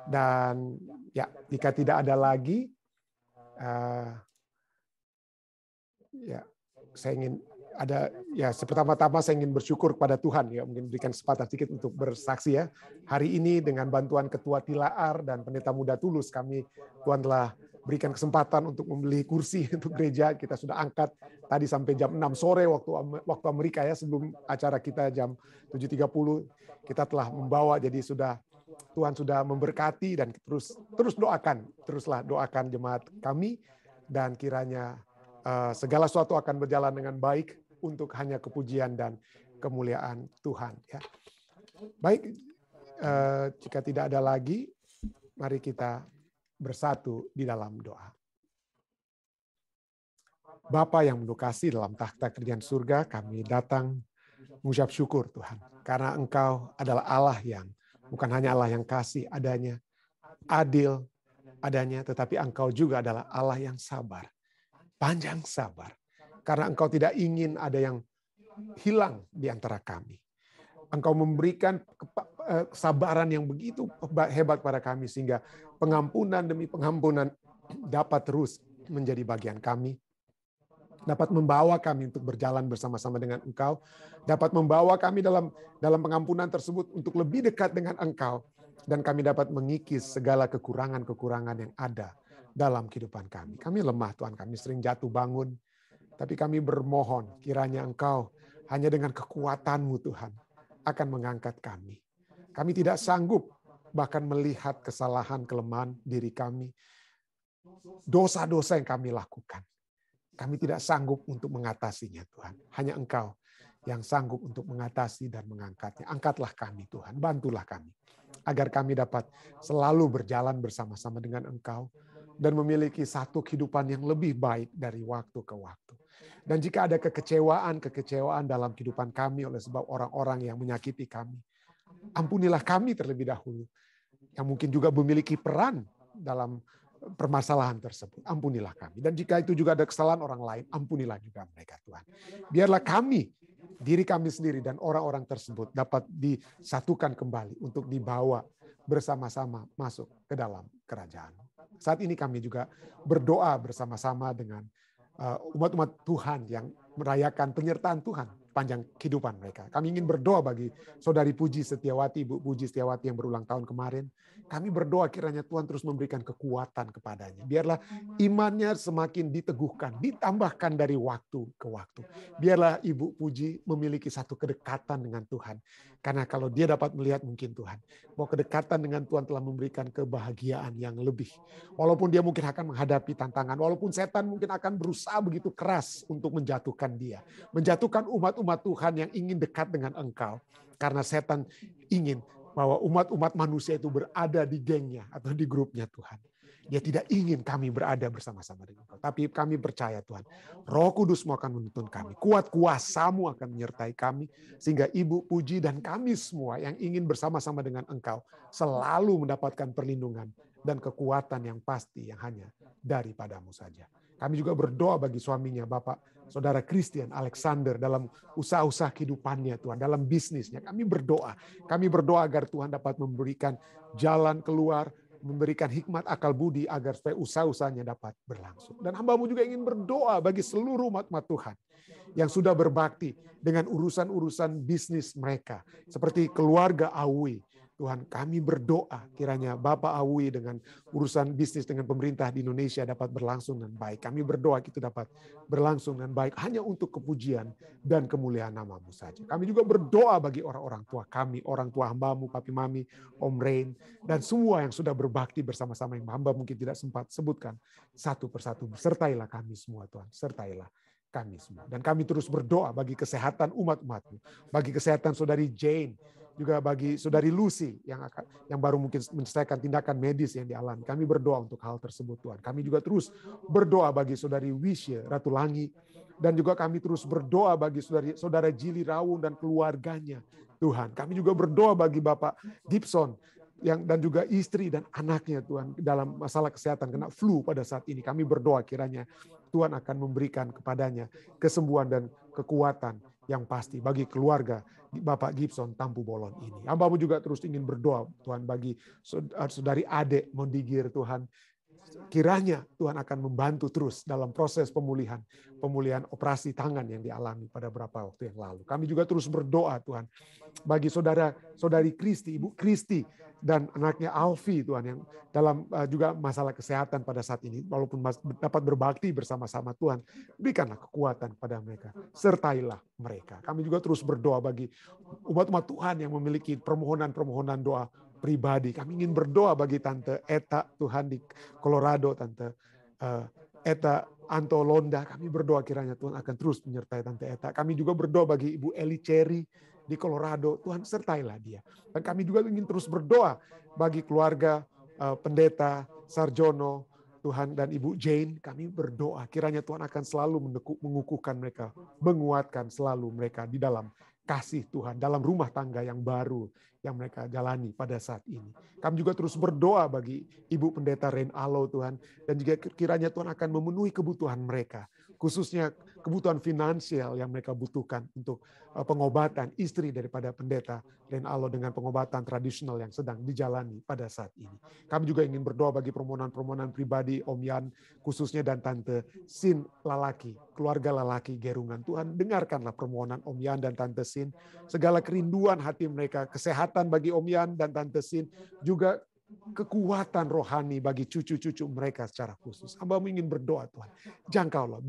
Dan ya, jika tidak ada lagi ya, saya ingin pertama-tama saya ingin bersyukur kepada Tuhan ya, mungkin berikan kesempatan sedikit untuk bersaksi ya. Hari ini dengan bantuan Ketua Tilaar dan Pendeta Muda Tulus, Tuhan telah berikan kesempatan untuk membeli kursi untuk gereja. Kita sudah angkat tadi sampai jam 6 sore waktu Amerika ya, sebelum acara kita jam 7.30 kita telah membawa. Jadi Tuhan sudah memberkati, dan teruslah doakan jemaat kami, dan kiranya segala sesuatu akan berjalan dengan baik untuk hanya kepujian dan kemuliaan Tuhan. Ya. Baik, jika tidak ada lagi, mari kita bersatu di dalam doa. Bapa yang penuh kasih dalam takhta kerajaan surga, kami datang mengucap syukur Tuhan, karena Engkau adalah Allah yang bukan hanya Allah yang kasih adanya, adil adanya, tetapi Engkau juga adalah Allah yang sabar. Panjang sabar, karena Engkau tidak ingin ada yang hilang di antara kami. Engkau memberikan kesabaran yang begitu hebat pada kami, sehingga pengampunan demi pengampunan dapat terus menjadi bagian kami, dapat membawa kami untuk berjalan bersama-sama dengan Engkau, dapat membawa kami dalam pengampunan tersebut untuk lebih dekat dengan Engkau, dan kami dapat mengikis segala kekurangan-kekurangan yang ada dalam kehidupan kami. Kami lemah Tuhan, kami sering jatuh bangun, tapi kami bermohon kiranya Engkau hanya dengan kekuatan-Mu Tuhan akan mengangkat kami. Kami tidak sanggup bahkan melihat kesalahan, kelemahan diri kami. dosa-dosa yang kami lakukan. Kami tidak sanggup untuk mengatasinya, Tuhan. Hanya Engkau yang sanggup untuk mengatasi dan mengangkatnya. Angkatlah kami, Tuhan. Bantulah kami. Agar kami dapat selalu berjalan bersama-sama dengan Engkau dan memiliki satu kehidupan yang lebih baik dari waktu ke waktu. Dan jika ada kekecewaan dalam kehidupan kami oleh sebab orang-orang yang menyakiti kami, ampunilah kami terlebih dahulu. Yang mungkin juga memiliki peran dalam permasalahan tersebut. Ampunilah kami. Dan jika itu juga ada kesalahan orang lain, ampunilah juga mereka, Tuhan. Biarlah kami, diri kami sendiri dan orang-orang tersebut dapat disatukan kembali untuk dibawa bersama-sama masuk ke dalam kerajaan. Saat ini kami juga berdoa bersama-sama dengan umat-umat Tuhan yang merayakan penyertaan Tuhan panjang kehidupan mereka. Kami ingin berdoa bagi Saudari Puji Setiawati, Ibu Puji Setiawati yang berulang tahun kemarin. Kami berdoa kiranya Tuhan terus memberikan kekuatan kepadanya. Biarlah imannya semakin diteguhkan, ditambahkan dari waktu ke waktu. Biarlah Ibu Puji memiliki satu kedekatan dengan Tuhan. Karena kalau dia dapat melihat mungkin Tuhan, bahwa kedekatan dengan Tuhan telah memberikan kebahagiaan yang lebih. Walaupun dia mungkin akan menghadapi tantangan, walaupun setan mungkin akan berusaha begitu keras untuk menjatuhkan dia. Menjatuhkan umat-umat Tuhan yang ingin dekat dengan Engkau. Karena setan ingin bahwa umat-umat manusia itu berada di gengnya atau di grupnya Tuhan. Dia tidak ingin kami berada bersama-sama dengan Engkau. Tapi kami percaya Tuhan, Roh Kudus-Mu akan menuntun kami. Kuat kuasa-Mu akan menyertai kami. Sehingga Ibu Puji dan kami semua yang ingin bersama-sama dengan Engkau selalu mendapatkan perlindungan dan kekuatan yang pasti yang hanya daripada-Mu saja. Kami juga berdoa bagi suaminya, Bapak Saudara Christian Alexander, dalam usaha-usaha kehidupannya, Tuhan, dalam bisnisnya. Kami berdoa agar Tuhan dapat memberikan jalan keluar, memberikan hikmat akal budi agar supaya usaha-usahanya dapat berlangsung. Dan hamba-Mu juga ingin berdoa bagi seluruh umat-umat Tuhan yang sudah berbakti dengan urusan-urusan bisnis mereka, seperti keluarga Awi. Tuhan, kami berdoa kiranya Bapak Awi dengan urusan bisnis dengan pemerintah di Indonesia dapat berlangsung dengan baik. Kami berdoa itu dapat berlangsung dengan baik hanya untuk kepujian dan kemuliaan nama-Mu saja. Kami juga berdoa bagi orang-orang tua kami, orang tua hamba-Mu, Papi Mami, Om Rain, dan semua yang sudah berbakti bersama-sama yang hamba mungkin tidak sempat sebutkan satu persatu. Sertailah kami semua, Tuhan. Sertailah kami semua. Dan kami terus berdoa bagi kesehatan umat-umat-Mu, bagi kesehatan Saudari Jane, juga bagi Saudari Lucy yang baru mungkin menyelesaikan tindakan medis yang dialami. Kami berdoa untuk hal tersebut, Tuhan. Kami juga terus berdoa bagi Saudari Wisya Ratulangi, dan juga kami terus berdoa bagi Saudara Jili Rawun dan keluarganya, Tuhan. Kami juga berdoa bagi Bapak Gibson dan juga istri dan anaknya, Tuhan, dalam masalah kesehatan kena flu pada saat ini. Kami berdoa kiranya Tuhan akan memberikan kepadanya kesembuhan dan kekuatan yang pasti bagi keluarga Bapak Gibson Tampu Bolon ini. Hamba-Mu juga terus ingin berdoa, Tuhan, bagi Saudari Ade Mondigir, Tuhan. Kiranya Tuhan akan membantu terus dalam proses pemulihan operasi tangan yang dialami pada beberapa waktu yang lalu. Kami juga terus berdoa, Tuhan, bagi Saudari Kristi, Ibu Kristi, dan anaknya Alfi, Tuhan, yang dalam juga masalah kesehatan pada saat ini. Walaupun dapat berbakti bersama-sama, Tuhan, berikanlah kekuatan kepada mereka. Sertailah mereka. Kami juga terus berdoa bagi umat-umat Tuhan yang memiliki permohonan-permohonan doa pribadi. Kami ingin berdoa bagi Tante Eta, Tuhan, di Colorado, Tante Eta Antolonda. Kami berdoa kiranya Tuhan akan terus menyertai Tante Eta. Kami juga berdoa bagi Ibu Eli Cherry di Colorado. Tuhan, sertailah dia. Dan kami juga ingin terus berdoa bagi keluarga Pendeta Sarjono, Tuhan, dan Ibu Jane. Kami berdoa kiranya Tuhan akan selalu mengukuhkan mereka, menguatkan selalu mereka di dalam kasih Tuhan, dalam rumah tangga yang baru yang mereka jalani pada saat ini. Kami juga terus berdoa bagi Ibu Pendeta Rain Alo, Tuhan, dan juga kiranya Tuhan akan memenuhi kebutuhan mereka, khususnya kebutuhan finansial yang mereka butuhkan untuk pengobatan istri daripada Pendeta Rain Alo dengan pengobatan tradisional yang sedang dijalani pada saat ini. Kami juga ingin berdoa bagi permohonan-permohonan pribadi Om Yan, khususnya, dan Tante Sin Lalaki, keluarga Lalaki Gerungan. Tuhan, dengarkanlah permohonan Om Yan dan Tante Sin, segala kerinduan hati mereka, kesehatan bagi Om Yan dan Tante Sin, juga kekuatan rohani bagi cucu-cucu mereka secara khusus. Hamba-Mu ingin berdoa Tuhan, jangkaulah.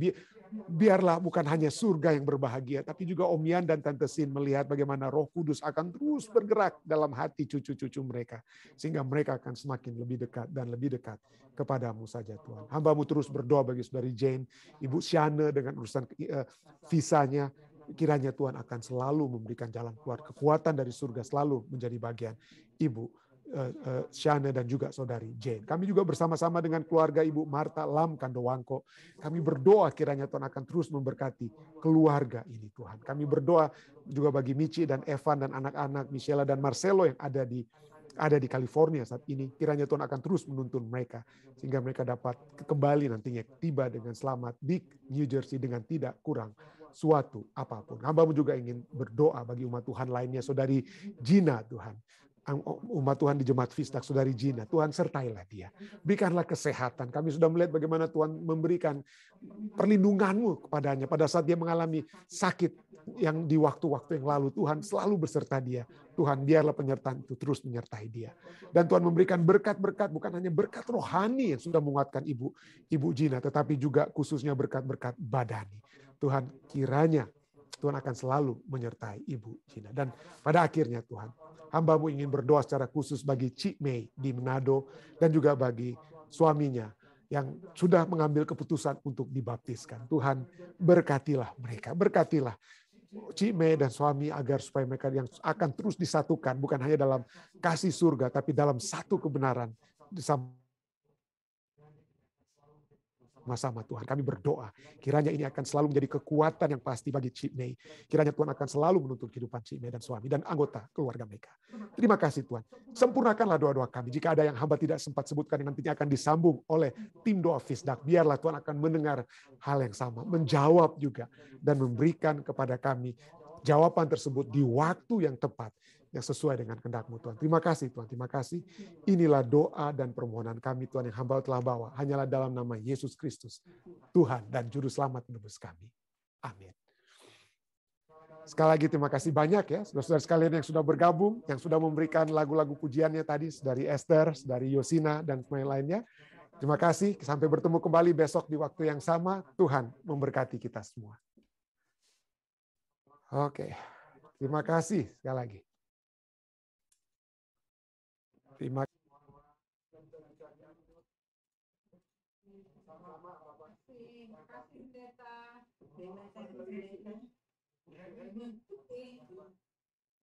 Biarlah bukan hanya surga yang berbahagia, tapi juga Om Yan dan Tante Sin melihat bagaimana Roh Kudus akan terus bergerak dalam hati cucu-cucu mereka. Sehingga mereka akan semakin lebih dekat dan lebih dekat kepadamu saja Tuhan. Hamba-Mu terus berdoa bagi saudari Jane, Ibu Shane dengan urusan visanya. Kiranya Tuhan akan selalu memberikan jalan keluar. Kekuatan dari surga selalu menjadi bagian Ibu Shane dan juga saudari Jane. Kami juga bersama-sama dengan keluarga Ibu Marta Lam Kandowangko. Kami berdoa kiranya Tuhan akan terus memberkati keluarga ini Tuhan. Kami berdoa juga bagi Michi dan Evan dan anak-anak Michela dan Marcelo yang ada di California saat ini. Kiranya Tuhan akan terus menuntun mereka sehingga mereka dapat kembali nantinya tiba dengan selamat di New Jersey dengan tidak kurang suatu apapun. Hamba-Mu juga ingin berdoa bagi umat Tuhan lainnya, saudari Gina Tuhan. Umat Tuhan di Jemaat Visdak, saudari Gina, Tuhan sertailah dia. Berikanlah kesehatan. Kami sudah melihat bagaimana Tuhan memberikan perlindungan-Mu kepadanya pada saat dia mengalami sakit yang di waktu-waktu yang lalu. Tuhan selalu beserta dia. Tuhan, biarlah penyertaan itu terus menyertai dia. Dan Tuhan memberikan berkat-berkat, bukan hanya berkat rohani yang sudah menguatkan Ibu Gina, tetapi juga khususnya berkat-berkat badani. Tuhan, kiranya Tuhan akan selalu menyertai Ibu Gina. Dan pada akhirnya Tuhan, hamba-Mu ingin berdoa secara khusus bagi Cik Mei di Manado dan juga bagi suaminya yang sudah mengambil keputusan untuk dibaptiskan. Tuhan, berkatilah mereka, berkatilah Cik Mei dan suami agar supaya mereka yang akan terus disatukan, bukan hanya dalam kasih surga, tapi dalam satu kebenaran sama-sama Tuhan. Kami berdoa, kiranya ini akan selalu menjadi kekuatan yang pasti bagi Cik Mei. Kiranya Tuhan akan selalu menuntun kehidupan Cik Mei dan suami dan anggota keluarga mereka. Terima kasih Tuhan. Sempurnakanlah doa-doa kami. Jika ada yang hamba tidak sempat sebutkan yang nantinya akan disambung oleh tim doa Visdak, biarlah Tuhan akan mendengar hal yang sama, menjawab juga, dan memberikan kepada kami jawaban tersebut di waktu yang tepat, yang sesuai dengan kehendak-Mu Tuhan. Terima kasih Tuhan, terima kasih. Inilah doa dan permohonan kami Tuhan yang hamba telah bawa. Hanyalah dalam nama Yesus Kristus, Tuhan dan Juru Selamat menebus kami. Amin. Sekali lagi terima kasih banyak ya, saudara-saudara sekalian yang sudah bergabung, yang sudah memberikan lagu-lagu pujiannya tadi, dari Esther, dari Yosina, dan semuanya lainnya. Terima kasih, sampai bertemu kembali besok di waktu yang sama. Tuhan memberkati kita semua. Oke, terima kasih sekali lagi. Terima kasih.